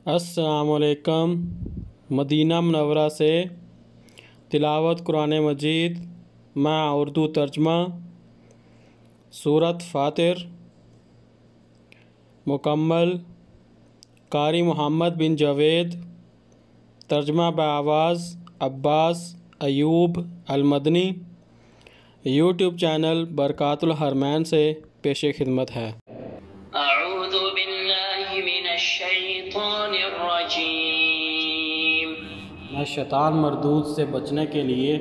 السلام علیکم۔ مدینہ منورہ سے تلاوت قرآن مجید مع اردو ترجمہ سورۃ فاطر، مکمل قاری محمد بن جاوید، ترجمہ بآواز عباس ایوب المدنی، یوٹیوب چینل برکات الحرمین سے پیش خدمت ہے۔ اعوذ باللہ من الشیطان الرجیم۔ میں شیطان مردود سے بچنے کے لیے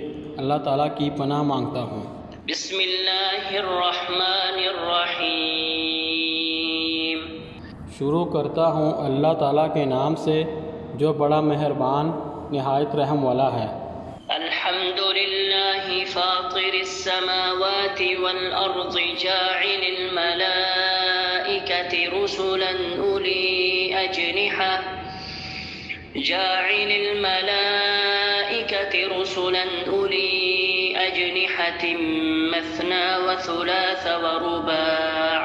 اللہ تعالیٰ کی پناہ مانگتا ہوں۔ بسم اللہ الرحمن الرحیم۔ شروع کرتا ہوں اللہ تعالیٰ کے نام سے جو بڑا مہربان نہایت رحم والا ہے۔ الحمد للہ فاطر السماوات والارض جاعل الملائکة رسلا اولی اجنحة مثنى وثلاث ورباع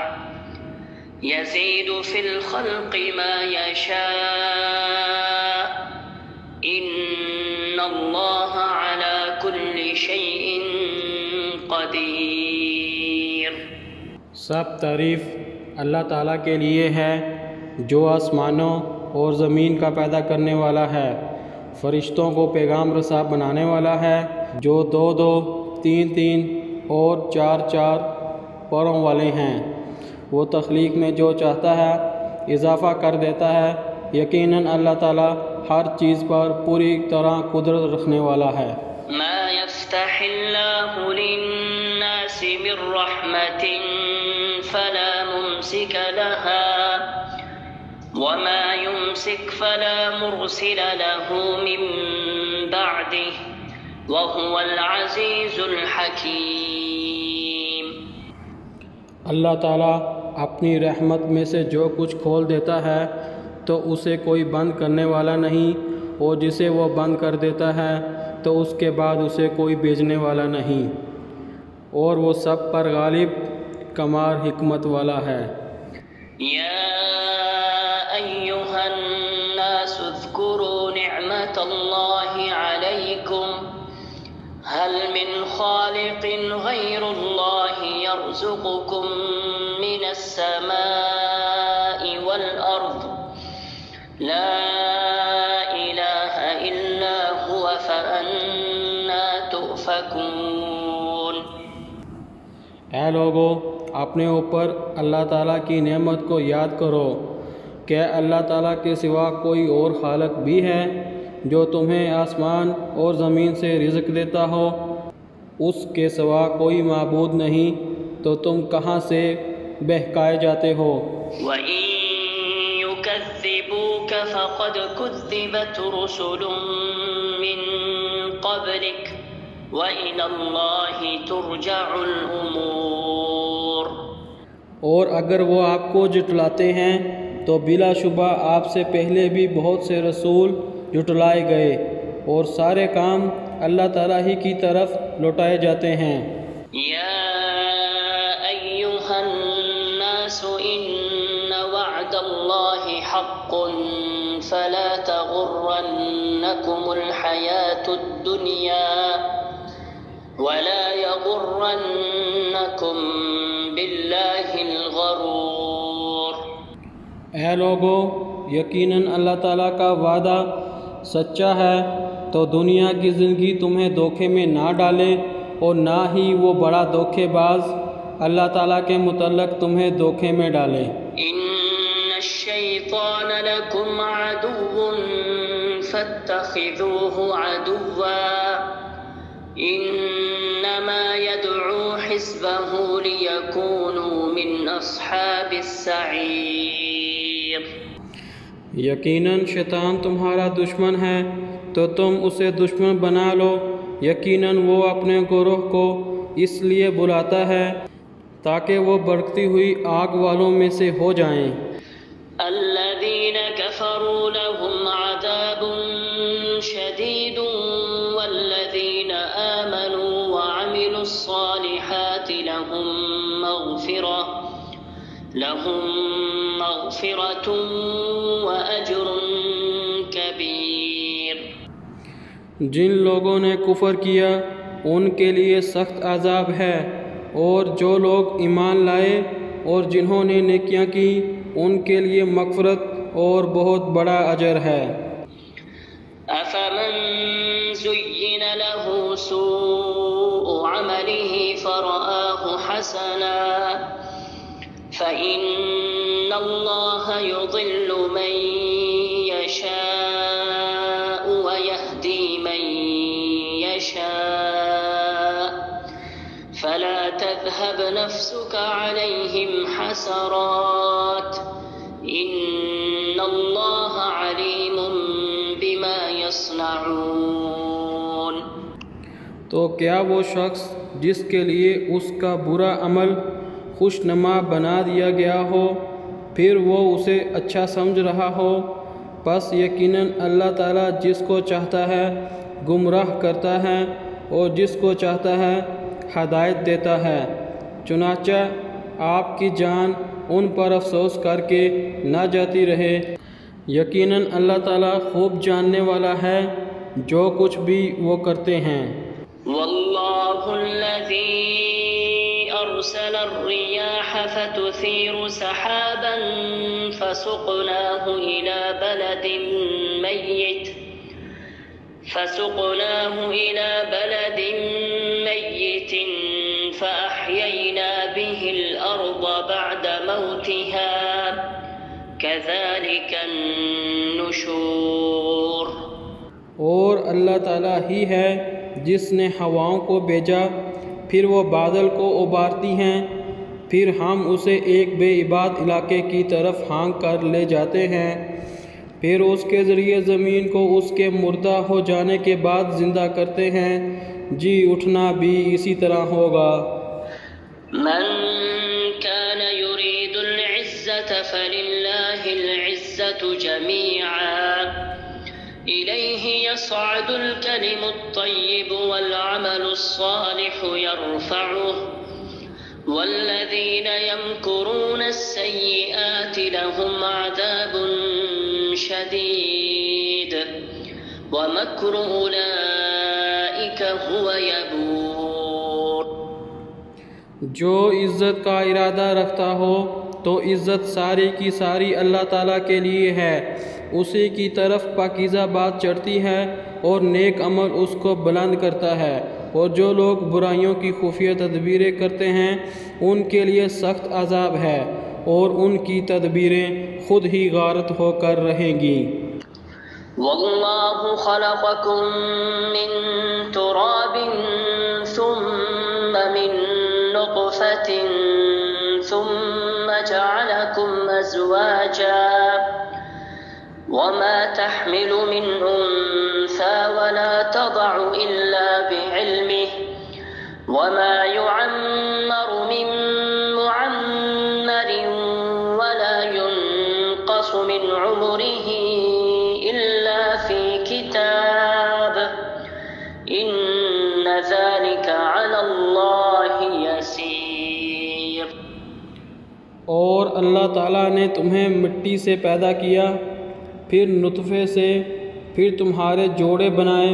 يزيد في الخلق ما يشاء إن الله على كل شيء قدير۔ سب تعریف اللہ تعالیٰ کے لیے ہے جو آسمانوں اور زمین کا پیدا کرنے والا ہے، فرشتوں کو پیغام رساں بنانے والا ہے، جو 2 3 اور 4 پروں والے ہیں۔ وہ تخلیق میں جو چاہتا ہے اضافہ کر دیتا ہے۔ یقیناً اللہ تعالیٰ ہر چیز پر پوری طرح قدرت رکھنے والا ہے۔ ما يفتح الله للناس من رحمة فلا ممسك لها وما يمسك فلا مرسل له من بعده وهو العزيز الحكيم۔ اللہ تعالیٰ اپنی رحمت میں سے جو کچھ کھول دیتا ہے تو اسے کوئی بند کرنے والا نہیں، اور جسے وہ بند کر دیتا ہے تو اس کے بعد اسے کوئی بھیجنے والا نہیں، اور وہ سب پر غالب کمال حکمت والا ہے۔ یا ایہا الناس اذکروا نعمت اللہ علیکم هل من خالق غیر اللہ یرزقکم من السماء والارض لا الہ الا هو فأنا تؤفکون۔ اے لوگو، اپنے اوپر اللہ تعالیٰ کی نعمت کو یاد کرو۔ کیا اللہ تعالیٰ کے سوا کوئی اور خالق بھی ہے جو تمہیں آسمان اور زمین سے رزق دیتا ہو؟ اس کے سوا کوئی معبود نہیں، تو تم کہاں سے بہکائے جاتے ہو؟ وَإِن يُكَذِّبُوكَ فَقَدْ كُذِّبَتْ رُسُلٌ مِّن قَبْلِكَ وَإِلَى اللَّهِ تُرْجَعُ الْأُمُورُ۔ اور اگر وہ آپ کو جھٹلاتے ہیں تو بلا شبہ آپ سے پہلے بھی بہت سے رسول جھٹلائے گئے، اور سارے کام اللہ تعالیٰ ہی کی طرف لوٹائے جاتے ہیں۔ یا ایہا الناس ان وعد اللہ حق فلا تغرنکم الحیاة الدنیا ولا یغرنکم باللہ الغرور۔ اے لوگو، یقیناً اللہ تعالیٰ کا وعدہ سچا ہے، تو دنیا کی زندگی تمہیں دھوکے میں نہ ڈالے، اور نہ ہی وہ بڑا دھوکے باز اللہ تعالیٰ کے متعلق تمہیں دھوکے میں ڈالے۔ ان الشیطان لکم عدو فاتخذوه عدوا انما يدعو حزبه ليكونوا من اصحاب السعیر۔ یقیناً شیطان تمہارا دشمن ہے، تو تم اسے دشمن بنا لو۔ یقیناً وہ اپنے گروہ کو اس لیے بلاتا ہے تاکہ وہ بھڑکتی ہوئی آگ والوں میں سے ہو جائیں۔ الذین کفروا لهم عذاب شدید والذین آمنوا وعملوا الصالحات لهم مغفرة وأجر جن لوگوں نے کفر کیا ان کے لیے سخت عذاب ہے، اور جو لوگ ایمان لائے اور جنہوں نے نیکیاں کی ان کے لیے مغفرت اور بہت بڑا اجر ہے۔ أفمن زين له سوء عمله فرآه حسنا فإن الله يضل من يشاء ويهدي من يشاء فلا تذهب نفسك عليهم حسرات إن الله عليم بما يصنعون۔ تو کیا وہ شخص جس کے لیے اس کا برا عمل خوشنما بنا دیا گیا ہو پھر وہ اسے اچھا سمجھ رہا ہو؟ پس یقیناً اللہ تعالیٰ جس کو چاہتا ہے گمراہ کرتا ہے اور جس کو چاہتا ہے ہدایت دیتا ہے۔ چنانچہ آپ کی جان ان پر افسوس کر کے نہ جاتی رہے، یقیناً اللہ تعالیٰ خوب جاننے والا ہے جو کچھ بھی وہ کرتے ہیں۔ واللہ الذی ارسل الرياح فتثير سحابا فسقناه إلى بلد ميت فأحيينا به الأرض بعد موتها كذلك النشور۔ اور اللہ تعالیٰ ہی ہے جس نے ہواؤں کو بھیجا پھر وہ بادل کو ابارتی ہیں، پھر ہم اسے ایک بے آباد علاقے کی طرف ہانک کر لے جاتے ہیں، پھر اس کے ذریعے زمین کو اس کے مردہ ہو جانے کے بعد زندہ کرتے ہیں۔ جی اٹھنا بھی اسی طرح ہوگا۔ من كان يريد العزة فلله العزة جميعا إليه يصعد الكلم الطيب والعمل الصالح يرفعه والذين يمكرون السيئات لهم عذاب شديد ومكر أولئك هو يبور۔ جو عزت کا ارادہ رکھتا ہو تو عزت ساری کی ساری اللہ تعالیٰ کے لیے ہے، اسی کی طرف پاکیزہ بات چڑھتی ہے اور نیک عمل اس کو بلند کرتا ہے، اور جو لوگ برائیوں کی خفیہ تدبیریں کرتے ہیں ان کے لیے سخت عذاب ہے، اور ان کی تدبیریں خود ہی غارت ہو کر رہیں گی۔ واللہ خلقکم من تراب ثم من نطفة ثم جعلكم أزواجا وما تحمل من أنثى ولا تضع إلا بعلمه وما يعمر من معمر ولا ينقص من عمره إلا في كتاب إن ذلك على الله يسير۔ اور اللہ تعالیٰ نے تمہیں مٹی سے پیدا کیا، پھر نطفے سے، پھر تمہارے جوڑے بنائے،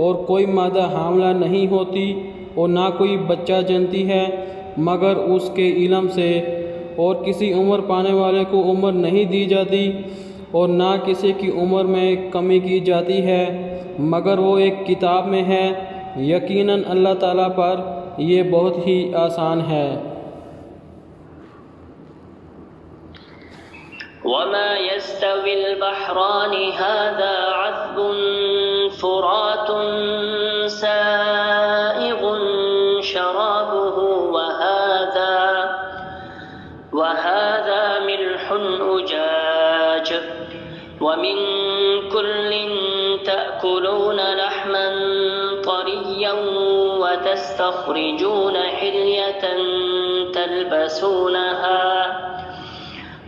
اور کوئی مادہ حاملہ نہیں ہوتی اور نہ کوئی بچہ جنتی ہے مگر اس کے علم سے، اور کسی عمر پانے والے کو عمر نہیں دی جاتی اور نہ کسی کی عمر میں کمی کی جاتی ہے مگر وہ ایک کتاب میں ہے، یقیناً اللہ تعالیٰ پر یہ بہت ہی آسان ہے۔ وما يستوي البحران هذا عذب فرات سائغ شرابه وهذا ملح أجاج ومن كل تأكلون لحما طريا وتستخرجون حلية تلبسونها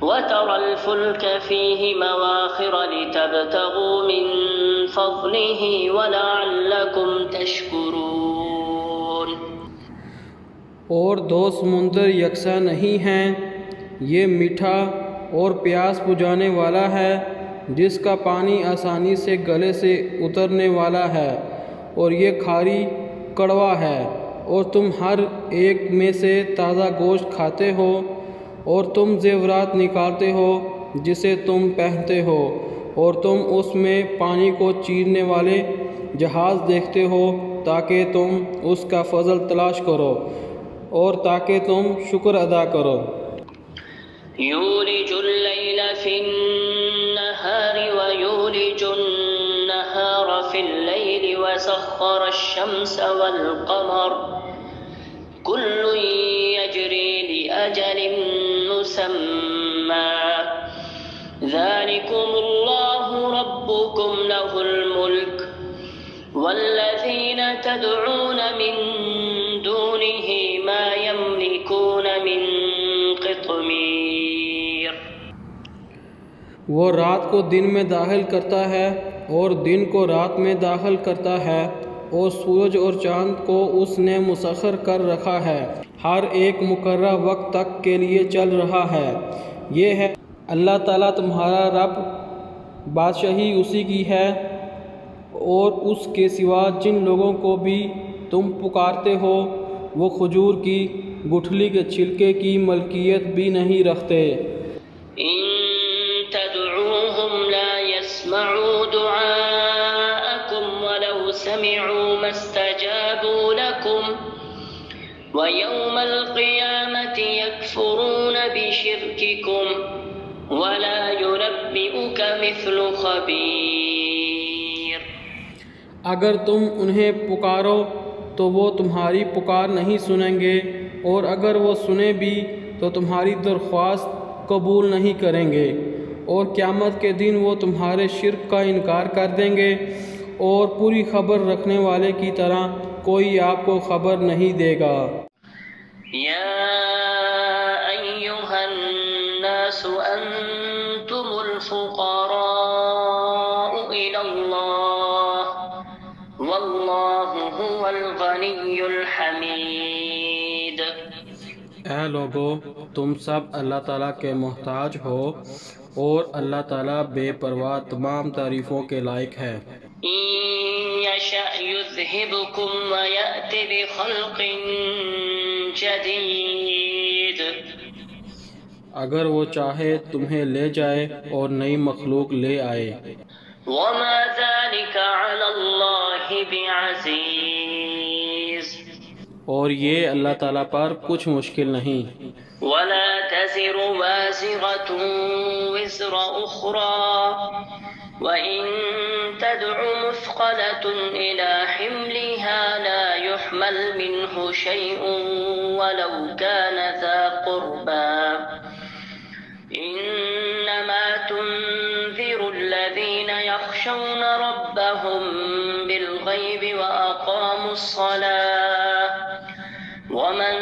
وترى الفلك فيه مواخر لتبتغوا من فضله ولعلكم تشكرون۔ اور دو سمندر یکساں نہیں ہیں، یہ میٹھا اور پیاس بجھانے والا ہے جس کا پانی آسانی سے گلے سے اترنے والا ہے، اور یہ کھاری کڑوا ہے، اور تم ہر ایک میں سے تازہ گوشت کھاتے ہو، اور تم زیورات نکالتے ہو جسے تم پہنتے ہو، اور تم اس میں پانی کو چیرنے والے جہاز دیکھتے ہو تاکہ تم اس کا فضل تلاش کرو اور تاکہ تم شکر ادا کرو۔ یولج اللیل فی النہار ویولج النہار فی اللیل وسخر الشمس والقمر کل یجری لأجل مسمى ذلکم اللہ ربکم لہ الملک والذین تدعون من دونه ما يملكون من قطمیر۔ وہ رات کو دن میں داخل کرتا ہے اور دن کو رات میں داخل کرتا ہے، اور سورج اور چاند کو اس نے مسخر کر رکھا ہے، ہر ایک مقررہ وقت تک کے لیے چل رہا ہے۔ یہ ہے اللہ تعالیٰ تمہارا رب، بادشاہی اسی کی ہے، اور اس کے سوا جن لوگوں کو بھی تم پکارتے ہو وہ کھجور کی گٹھلی کے چھلکے کی ملکیت بھی نہیں رکھتے۔ ان تدعوهم لا يسمعوا دعاءكم ولو سمعوا ما استجابوا لكم ويوم القيامة يكفرون بشرككم ولا ينبئك مثل خبير۔ اگر تم انہیں پکارو تو وہ تمہاری پکار نہیں سنیں گے، اور اگر وہ سنیں بھی تو تمہاری درخواست قبول نہیں کریں گے، اور قیامت کے دن وہ تمہارے شرک کا انکار کر دیں گے، اور پوری خبر رکھنے والے کی طرح کوئی آپ کو خبر نہیں دے گا۔ یا ایہا الناس انتم الفقراء الی اللہ واللہ هو الغنی الحمید۔ اے لوگو، تم سب اللہ تعالیٰ کے محتاج ہو، اور اللہ تعالیٰ بے پرواہ تمام تعریفوں کے لائق ہے۔ ان یشأ یذہبکم ویأت بخلق جدید۔ اگر وہ چاہے تمہیں لے جائے اور نئی مخلوق لے آئے۔ وما ذلك على الله بعزيز۔ اور یہ اللہ تعالیٰ پر کچھ مشکل نہیں۔ ولا تزر وازرة وزر أخرى وإن تدع مثقلة إلى حملها لا يحمل منه شيء ولو كان ذا قربى إنما تنذر الذين يخشون ربهم بالغيب وأقاموا الصلاة ومن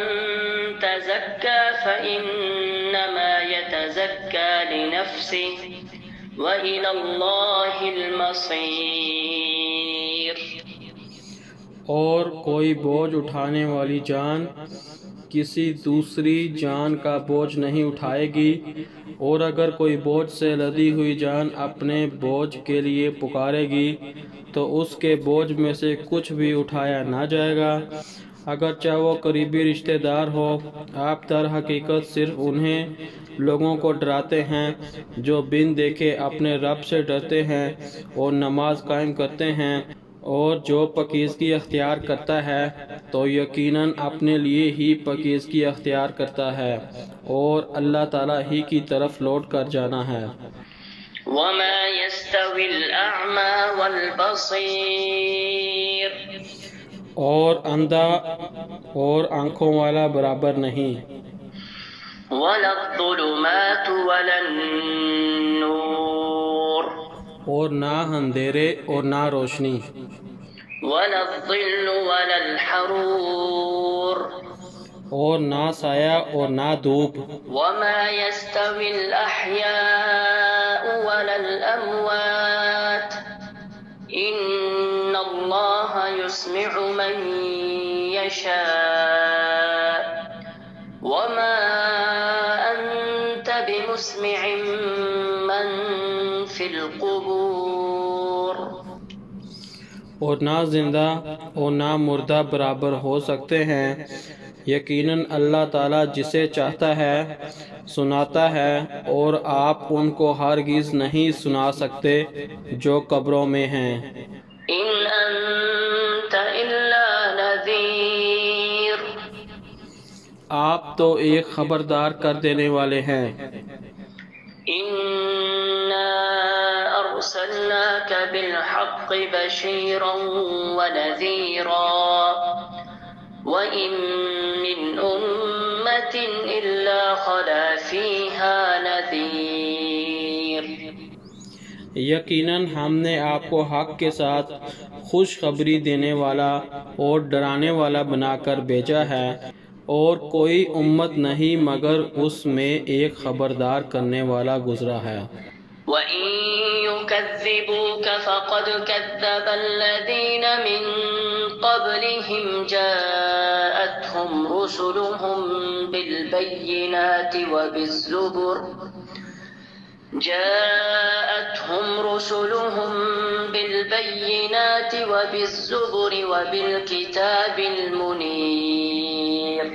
تزكى فإنما يتزكى لنفسه وإلى الله المصير۔ اور کوئی بوجھ اٹھانے والی جان کسی دوسری جان کا بوجھ نہیں اٹھائے گی، اور اگر کوئی بوجھ سے لدی ہوئی جان اپنے بوجھ کے لیے پکارے گی تو اس کے بوجھ میں سے کچھ بھی اٹھایا نہ جائے گا، اگرچہ وہ قریبی رشتہ دار ہو۔ آپ در حقیقت صرف انہیں لوگوں کو ڈراتے ہیں جو بن دیکھے اپنے رب سے ڈرتے ہیں اور نماز قائم کرتے ہیں، اور جو پاکیزگی اختیار کرتا ہے تو یقیناً اپنے لیے ہی پاکیزگی اختیار کرتا ہے، اور اللہ تعالیٰ ہی کی طرف لوٹ کر جانا ہے۔ وما يستوي الأعمى والبصير۔ اور اندھا اور آنکھوں والا برابر نہیں، ولا الظلمات ولا النور۔ اور نہ اندھیرے اور نہ روشنی، ولا الظل ولا الحرور۔ اور نہ سایہ اور نہ دھوپ۔ وما يستوي الأحياء ولا الأموات إن الله يسمع من يشاء وما أنت بمسمع من في القبور۔ اور نہ زندہ اور نہ مردہ برابر ہو سکتے ہیں۔ یقیناً اللہ تعالیٰ جسے چاہتا ہے سناتا ہے، اور آپ ان کو ہرگز نہیں سنا سکتے جو قبروں میں ہیں۔ إن أنت إلا نذير آپ تو ایک خبردار کر دینے والے ہیں۔ إنا أرسلناك بالحق بشيرا ونذيرا وإن من أمة إلا خلا فيها نذير یقیناً ہم نے آپ کو حق کے ساتھ خوشخبری دینے والا اور ڈرانے والا بنا کر بھیجا ہے، اور کوئی امت نہیں مگر اس میں ایک خبردار کرنے والا گزرا ہے۔ وَإِن يُكَذِّبُوكَ فَقَدْ كَذَّبَ الَّذِينَ مِن قَبْلِهِمْ جَاءَتْهُمْ رُسُلُهُم بِالْبَيِّنَاتِ وَبِالزُّبُرِ وَبِالْكِتَابِ الْمُنِيرِ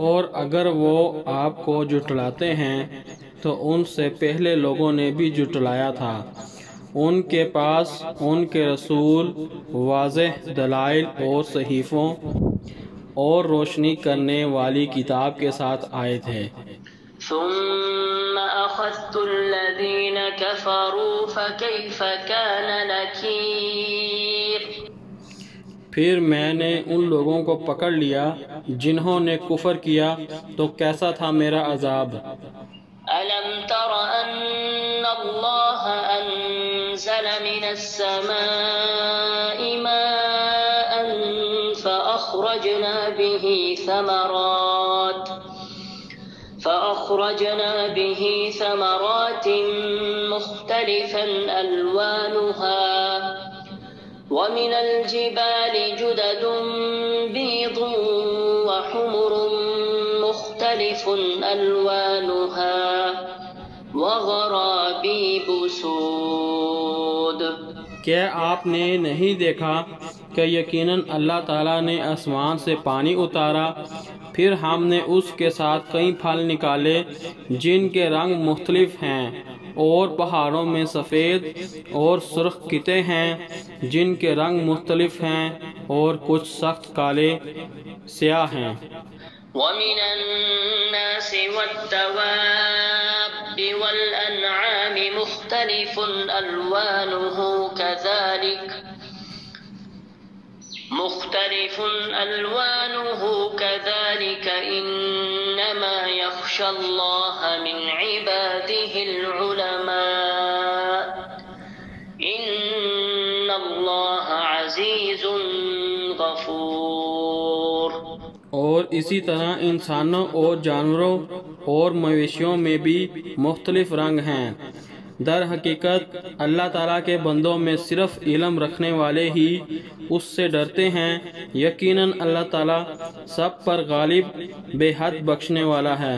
اور اگر وہ آپ کو جھٹلاتے ہیں تو ان سے پہلے لوگوں نے بھی جھٹلایا تھا، ان کے پاس ان کے رسول واضح دلائل اور صحیفوں اور روشنی کرنے والی کتاب کے ساتھ آئے تھے۔ ثم أخذت الذين كفروا فكيف كان نكير پھر میں نے ان لوگوں کو پکڑ لیا جنہوں نے کفر کیا، تو کیسا تھا میرا عذاب۔ ألم تر أن الله أنزل من السماء ماء فأخرجنا به ثمرات مختلفا ألوانها ومن الجبال جدد بيض وحمر مختلف ألوانها وغرابيب سود۔ کیا آپ نے نہیں دیکھا کہ یقیناً اللہ تعالیٰ نے آسمان سے پانی اتارا، پھر ہم نے اس کے ساتھ کئی پھل نکالے جن کے رنگ مختلف ہیں، اور پہاڑوں میں سفید اور سرخ قطعے ہیں جن کے رنگ مختلف ہیں، اور کچھ سخت کالے سیاہ ہیں۔ وَمِنَ النَّاسِ وَالدَّوَابِّ وَالْأَنْعَامِ مُخْتَلِفٌ أَلْوَانُهُ كَذَلِكَ إِنَّمَا يَخْشَى اللَّهَ مِنْ عِبَادِهِ الْعُلَمَاءُ إِنَّ اللَّهَ عَزِيزٌ غَفُورٌ۔ اور اسی طرح انسانوں اور جانوروں اور مویشیوں میں بھی مختلف رنگ ہیں۔ در حقیقت اللہ تعالیٰ کے بندوں میں صرف علم رکھنے والے ہی اس سے ڈرتے ہیں۔ یقیناً اللہ تعالیٰ سب پر غالب، بے حد بخشنے والا ہے۔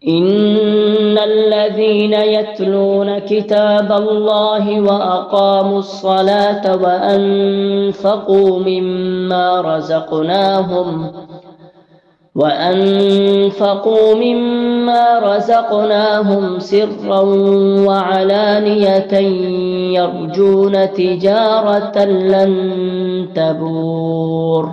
إن الذين يتلون كتاب الله وأقاموا الصلاة وأنفقوا مما رزقناهم سرا وعلانية يرجون تجارة لن تبور۔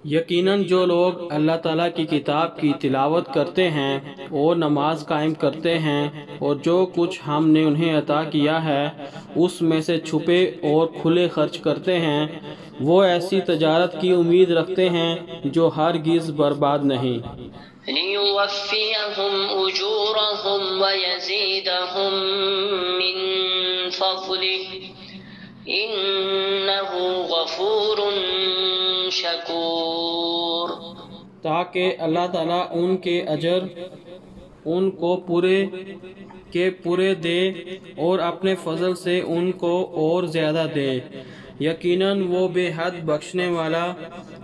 یقیناً جو لوگ اللہ تعالیٰ کی کتاب کی تلاوت کرتے ہیں اور نماز قائم کرتے ہیں، اور جو کچھ ہم نے انہیں عطا کیا ہے اس میں سے چھپے اور کھلے خرچ کرتے ہیں، وہ ایسی تجارت کی امید رکھتے ہیں جو ہرگز برباد نہیں۔ لِيُوَفِّيَهُمْ أُجُورَهُمْ وَيَزِيدَهُمْ مِنْ فَضْلِهِ إِنَّهُ غَفُورٌ شَكُورٌ۔ تاکہ اللہ تعالیٰ ان کے اجر ان کو پورے کے پورے دے اور اپنے فضل سے ان کو اور زیادہ دے۔ یقیناً وہ بے حد بخشنے والا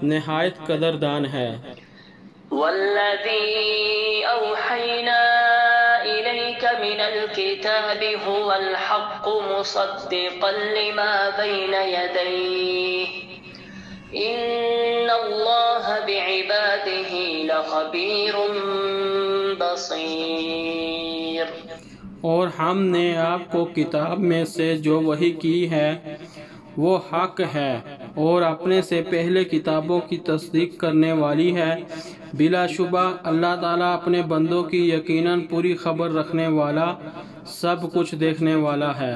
نہایت قدردان ہے۔ وَالَّذِي أَوْحَيْنَا إِلَيْكَ من الكتاب هو الحق مصدقا لما بين يديه إن الله بعباده لخبير بصير۔ اور ہم نے آپ کو کتاب میں سے جو وحی کی ہے وہ حق ہے اور اپنے سے پہلے کتابوں کی تصدیق کرنے والی ہے، بلا شبہ اللہ تعالیٰ اپنے بندوں کی یقیناً پوری خبر رکھنے والا، سب کچھ دیکھنے والا ہے۔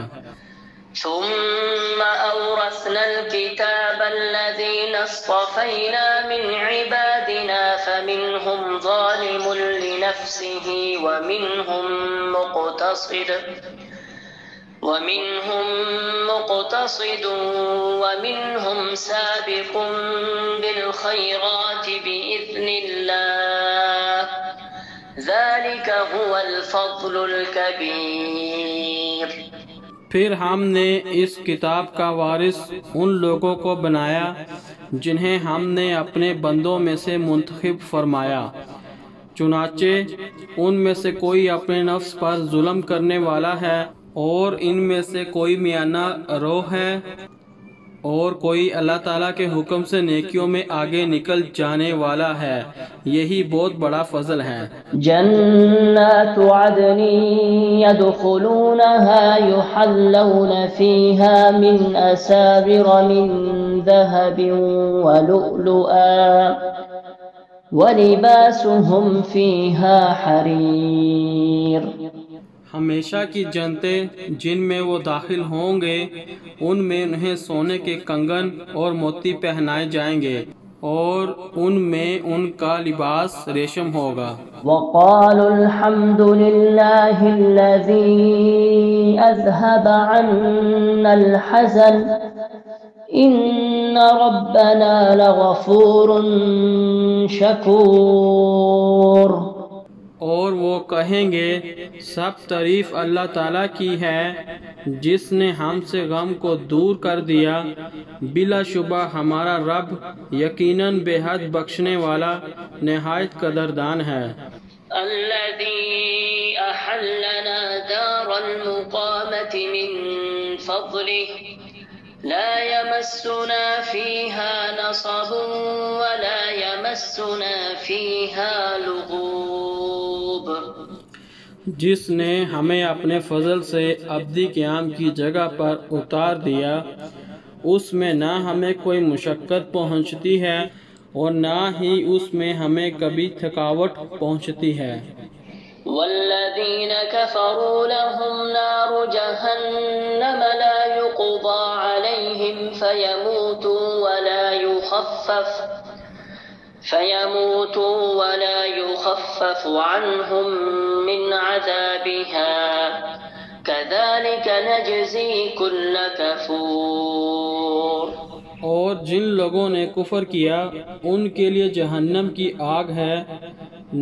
ثم أورثنا الكتاب الذين اصطفينا من عبادنا فمنهم ظالم لنفسه ومنهم مقتصد ومنهم سابق بالخيرات بإذن الله ذلك هو الفضل الكبير۔ پھر ہم نے اس کتاب کا وارث ان لوگوں کو بنایا جنہیں ہم نے اپنے بندوں میں سے منتخب فرمایا، چنانچہ ان میں سے کوئی اپنے نفس پر ظلم کرنے والا ہے اور ان میں سے کوئی میانہ رو ہے اور کوئی اللہ تعالیٰ کے حکم سے نیکیوں میں آگے نکل جانے والا ہے، یہی بہت بڑا فضل ہے۔ جنات عدن يدخلونها يحلون فيها من أساور من ذهب ولؤلؤا ولباسهم فيها حرير۔ ہمیشہ کی جنتیں جن میں وہ داخل ہوں گے ان میں انہیں سونے کے کنگن اور موتی پہنائے جائیں گے اور ان میں ان کا لباس ریشم ہوگا۔ وقالوا الحمد لله الذي أذهب عنا الحزن إن ربنا لغفور شكور۔ اور وہ کہیں گے سب تعریف اللہ تعالیٰ کی ہے جس نے ہم سے غم کو دور کر دیا، بلا شبہ ہمارا رب یقیناً بے حد بخشنے والا نہایت قدردان ہے۔ الذي أحلنا دار المقامة من فضله لا يمسنا فيها نصب ولا يمسنا فيها لغوب۔ جس نے ہمیں اپنے فضل سے ابدی قیام کی جگہ پر اتار دیا، اس میں نہ ہمیں کوئی مشقت پہنچتی ہے اور نہ ہی اس میں ہمیں کبھی تھکاوٹ پہنچتی ہے۔ والذين كفروا لهم نار جهنم لا يقضى عليهم فيموتوا ولا يخفف عنهم من عذابها كذلك نجزي كل كفور۔ اور جن لوگوں نے کفر کیا ان کے لیے جہنم کی آگ ہے،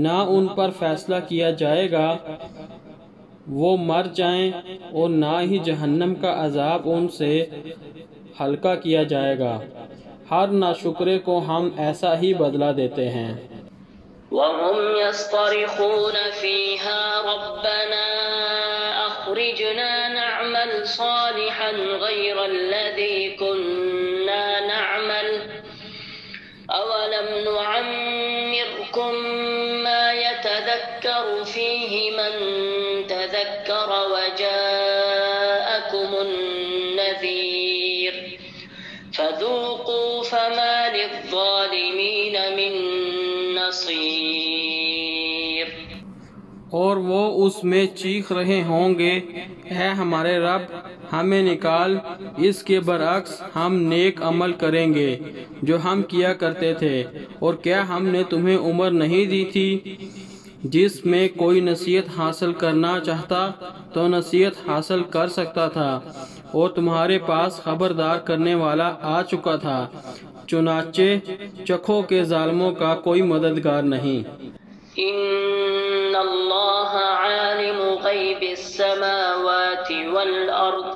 نہ ان پر فیصلہ کیا جائے گا، وہ مر جائیں اور نہ ہی جہنم کا عذاب ان سے ہلکا کیا جائے گا، ہر ناشکرے کو ہم ایسا ہی بدلہ دیتے ہیں۔ وهم يصطرخون فيها ربنا أخرجنا نعمل صالحا غير الذي كنا نعمل أولم نعمركم ما يتذكر فيه من تذكر وجاءكم النذير فذوقوا فما للظالمين من نصير۔ اور وہ اس میں چیخ رہے ہوں گے اے ہمارے رب ہمیں نکال، اس کے برعکس ہم نیک عمل کریں گے جو ہم کیا کرتے تھے، اور کیا ہم نے تمہیں عمر نہیں دی تھی؟ جس میں کوئی نصیحت حاصل کرنا چاہتا تو نصیحت حاصل کر سکتا تھا، اور تمہارے پاس خبردار کرنے والا آ چکا تھا، چنانچہ چکھو کے ظالموں کا کوئی مددگار نہیں۔ ان اللہ عالم غیب السماوات والارض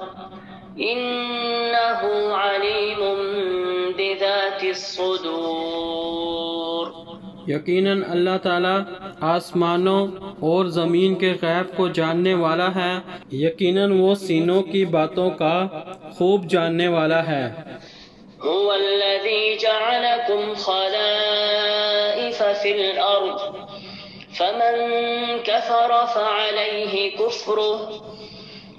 انہ علیم بذات الصدور۔ یقیناً اللہ تعالیٰ آسمانوں اور زمین کے غیب کو جاننے والا ہے، یقیناً وہ سینوں کی باتوں کا خوب جاننے والا ہے۔ هو الذي جعلكم خلائف في الأرض فمن كفر فعليه كفره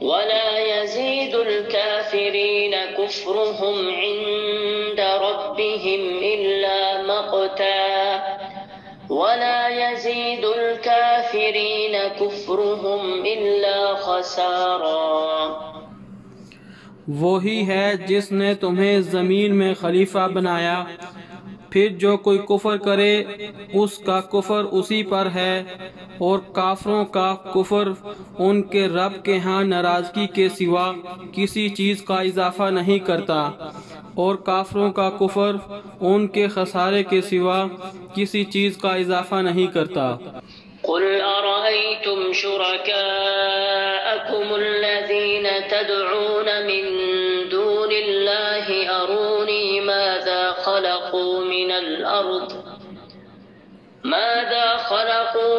ولا يزيد الكافرين كفرهم عند ربهم إلا مقتا ولا يزيد الكافرين كفرهم إلا خسارا۔ وہی ہے جس نے تمہیں زمین میں خلیفہ بنایا، پھر جو کوئی کفر کرے اس کا کفر اسی پر ہے، اور کافروں کا کفر ان کے رب کے ہاں ناراضگی کے سوا کسی چیز کا اضافہ نہیں کرتا، اور کافروں کا کفر ان کے خسارے کے سوا کسی چیز کا اضافہ نہیں کرتا۔ قل أرأيتم شركاءكم الذين تدعون من دون الله أروني ماذا خلقوا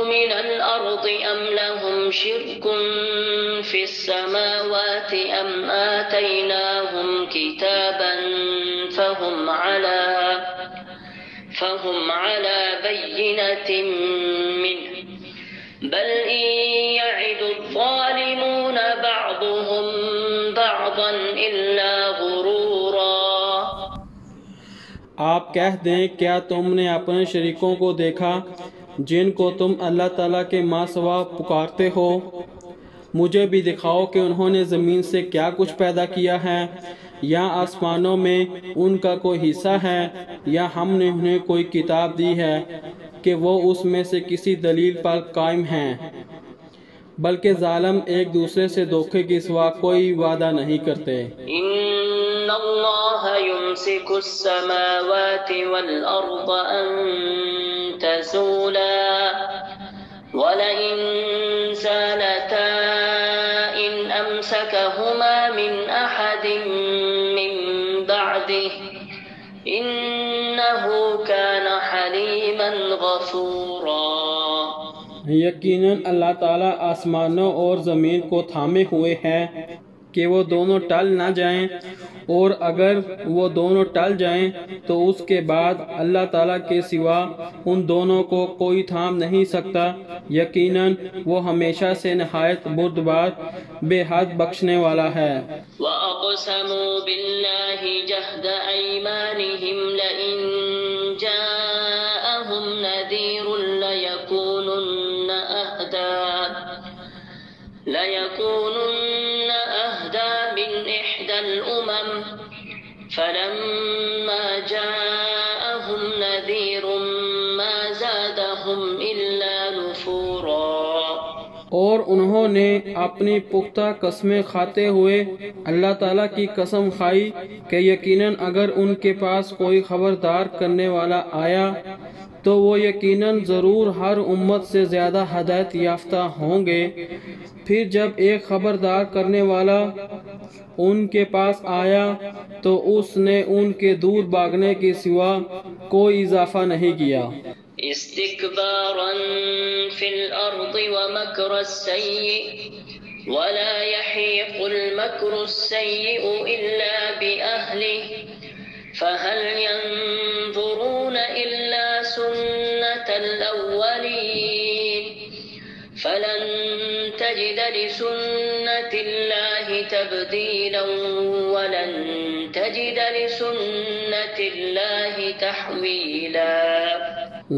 من الأرض أم لهم شرك في السماوات أم آتيناهم كتابا فهم على بينة منه بل إن يعد الظالمون بعضهم بعضا إلا غرورا۔ آپ کہہ دیں کیا تم نے اپنے شریکوں کو دیکھا جن کو تم اللہ تعالیٰ کے ماں سوا پکارتے ہو؟ مجھے بھی دکھاؤ کہ انہوں نے زمین سے کیا کچھ پیدا کیا ہے، یا آسمانوں میں ان کا کوئی حصہ ہے، یا ہم نے انہیں کوئی کتاب دی ہے کہ وہ اس میں سے کسی دلیل پر قائم ہیں، بلکہ ظالم ایک دوسرے سے دھوکے کے سوا کوئی وعدہ نہیں کرتے۔ ان اللہ یمسک السماوات والارض ان تزولا ولئن زالتا ان امسکہما من احد من بعده انہو کان حلیما غفورا۔ یقیناً اللہ تعالیٰ آسمانوں اور زمین کو تھامے ہوئے ہے کہ وہ دونوں ٹل نہ جائیں، اور اگر وہ دونوں ٹل جائیں تو اس کے بعد اللہ تعالیٰ کے سوا ان دونوں کو کوئی تھام نہیں سکتا، یقیناً وہ ہمیشہ سے نہایت بردبار بے حد بخشنے والا ہے۔ وَأَقْسَمُوا بِاللَّهِ جَهْدَ أَيْمَانِهِمْ لَئِن جَاءَهُمْ نَذِيرٌ لَيَكُونُنَّ أَهْدَى مِنْ إِحْدَى الْأُمَمِ فَلَمَّا جَاءَهُمْ نَذِيرٌ مَا زَادَهُمْ إِلَّا نُفُورًا۔ اور انہوں نے اپنی پختہ قسمیں کھاتے ہوئے اللہ تعالیٰ کی قسم کھائی کہ یقیناً اگر ان کے پاس کوئی خبردار کرنے والا آیا تو وہ یقیناً ضرور ہر امت سے زیادہ ہدایت یافتہ ہوں گے۔ پھر جب ایک خبردار کرنے والا ان کے پاس آیا تو اس نے ان کے دور بھاگنے کے سوا کوئی اضافہ نہیں کیا۔ استكبارا في الأرض ومكر السيء ولا يحيق المكر السيء إلا بأهله فهل ينظرون إلا سنة الأولين فلن تجد لسنة الله تبديلا ولن تجد لسنة الله تحويلا۔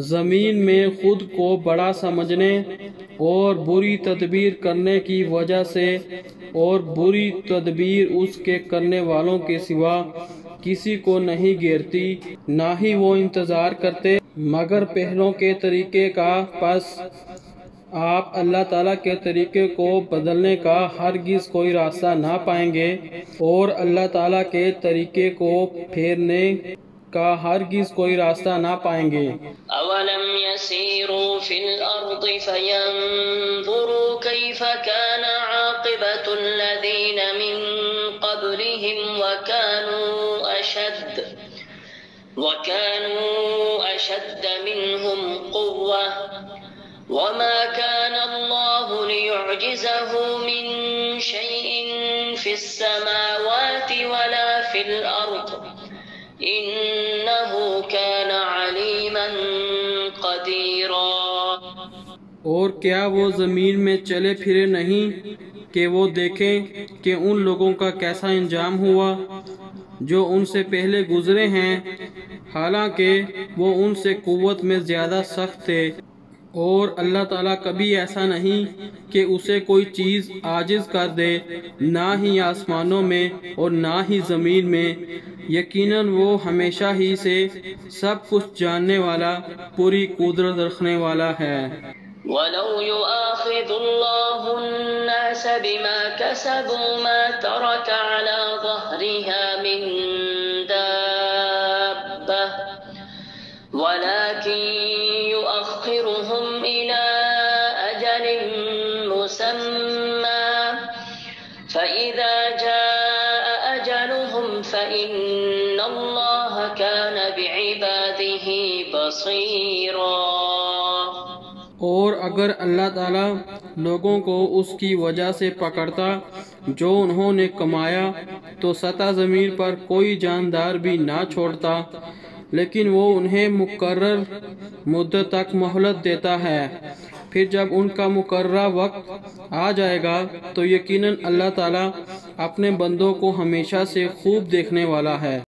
زمین میں خود کو بڑا سمجھنے اور بری تدبیر کرنے کی وجہ سے، اور بری تدبیر اس کے کرنے والوں کے سوا کسی کو نہیں گھیرتی، نہ ہی وہ انتظار کرتے مگر پہلوں کے طریقے کا، پس آپ اللہ تعالیٰ کے طریقے کو بدلنے کا ہرگز کوئی راستہ نہ پائیں گے، اور اللہ تعالیٰ کے طریقے کو پھیرنے کا ہرگز کوئی راستہ نہ پائیں گے۔ اولم يسيروا في الارض فينظروا كيف كان عاقبة الذين من قبلهم وكانوا أشد منهم قوة وما كان الله ليعجزه من شيء في السماوات ولا في الأرض إنه كان عليما قديرا۔ اور کیا وہ زمین میں چلے پھرے نہیں کہ وہ دیکھیں کہ ان لوگوں کا کیسا انجام ہوا جو ان سے پہلے گزرے ہیں، حالانکہ وہ ان سے قوت میں زیادہ سخت تھے۔ اور اللہ تعالیٰ کبھی ایسا نہیں کہ اسے کوئی چیز عاجز کر دے، نہ ہی آسمانوں میں اور نہ ہی زمین میں، یقیناً وہ ہمیشہ ہی سے سب کچھ جاننے والا، پوری قدرت رکھنے والا ہے۔ وَلَوْ يُؤَاخِذُ اللَّهُ النَّاسَ بِمَا كَسَبُوا مَا تَرَكَ عَلَى ظَهْرِهَا مِن دَابَّةٍ وَلَكِن يُؤَخِّرُهُمْ إِلَى أَجَلٍ مُّسَمًّى فَإِذَا جَاءَ أَجَلُهُمْ فَإِنَّ اللَّهَ كَانَ بِعِبَادِهِ بَصِيرًا۔ اور اگر اللہ تعالیٰ لوگوں کو اس کی وجہ سے پکڑتا جو انہوں نے کمایا تو سطح زمین پر کوئی جاندار بھی نہ چھوڑتا، لیکن وہ انہیں مقرر مدت تک مہلت دیتا ہے، پھر جب ان کا مقررہ وقت آ جائے گا تو یقیناً اللہ تعالیٰ اپنے بندوں کو ہمیشہ سے خوب دیکھنے والا ہے۔